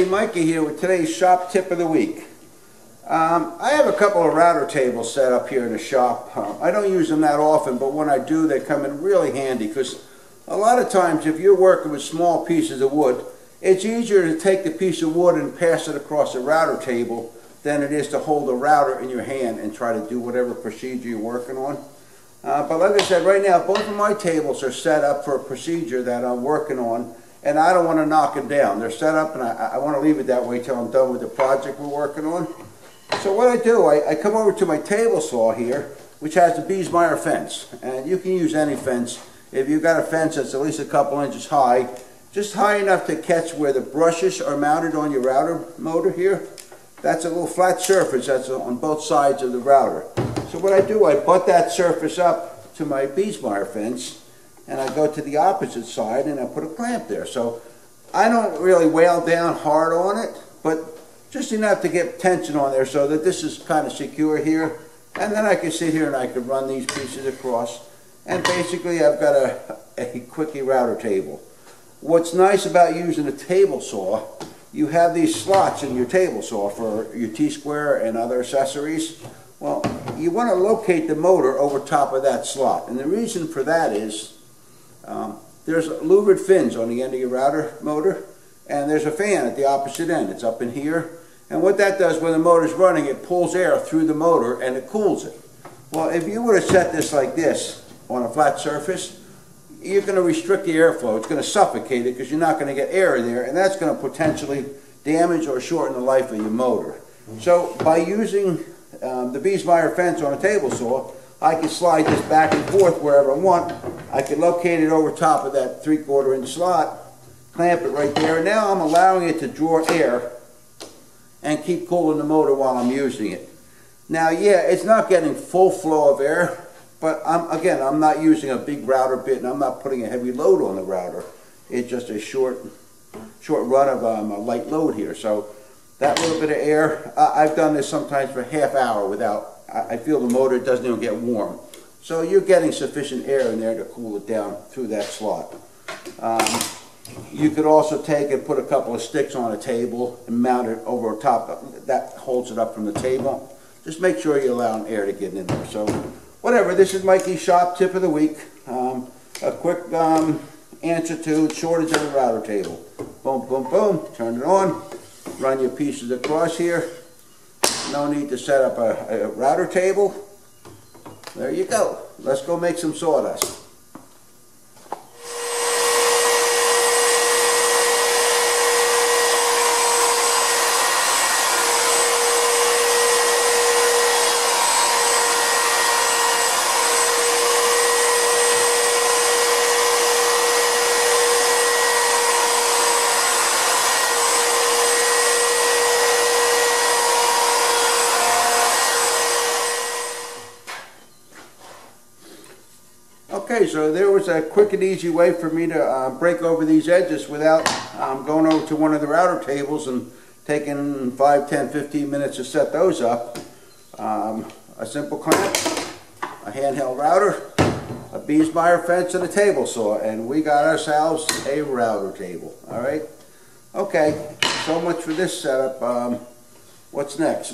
Hey, Mikey here with today's shop tip of the week. I have a couple of router tables set up here in the shop. I don't use them that often, but when I do, they come in really handy because a lot of times if you're working with small pieces of wood, it's easier to take the piece of wood and pass it across a router table than it is to hold a router in your hand and try to do whatever procedure you're working on. But like I said, right now both of my tables are set up for a procedure that I'm working on, and I don't want to knock them down. They're set up and I want to leave it that way till I'm done with the project we're working on. So what I do, I come over to my table saw here, which has the Biesmeyer fence. And you can use any fence. If you've got a fence that's at least a couple inches high, just high enough to catch where the brushes are mounted on your router motor here. That's a little flat surface that's on both sides of the router. So what I do, I butt that surface up to my Biesmeyer fence, and I go to the opposite side and I put a clamp there. So I don't really wail down hard on it, but just enough to get tension on there so that this is kind of secure here. And then I can sit here and I can run these pieces across. And basically I've got a quickie router table. What's nice about using a table saw, you have these slots in your table saw for your T-square and other accessories. Well, you want to locate the motor over top of that slot. And the reason for that is there's louvered fins on the end of your router motor, and there's a fan at the opposite end. It's up in here. And what that does when the motor's running, it pulls air through the motor and it cools it. Well, if you were to set this like this on a flat surface, you're going to restrict the airflow. It's going to suffocate it because you're not going to get air in there, and that's going to potentially damage or shorten the life of your motor. So by using the Biesmeyer fence on a table saw, I can slide this back and forth wherever I want. I can locate it over top of that 3/4 inch slot, clamp it right there, and now I'm allowing it to draw air and keep cooling the motor while I'm using it. Now, yeah, it's not getting full flow of air, but I'm not using a big router bit, and I'm not putting a heavy load on the router. It's just a short run of a light load here. So that little bit of air, I've done this sometimes for half hour without, I feel the motor doesn't even get warm. So you're getting sufficient air in there to cool it down through that slot. You could also take and put a couple of sticks on a table and mount it over top. That holds it up from the table. Just make sure you're allowing air to get in there. So whatever, this is Mikey's shop tip of the week. A quick answer to shortage of a router table. Boom, boom, boom. Turn it on. Run your pieces across here. No need to set up a router table. There you go. Let's go make some sawdust. Okay, so there was a quick and easy way for me to break over these edges without going over to one of the router tables and taking 5, 10, 15 minutes to set those up. A simple clamp, a handheld router, a Biesmeyer fence, and a table saw, and we got ourselves a router table. All right? Okay, so much for this setup. What's next?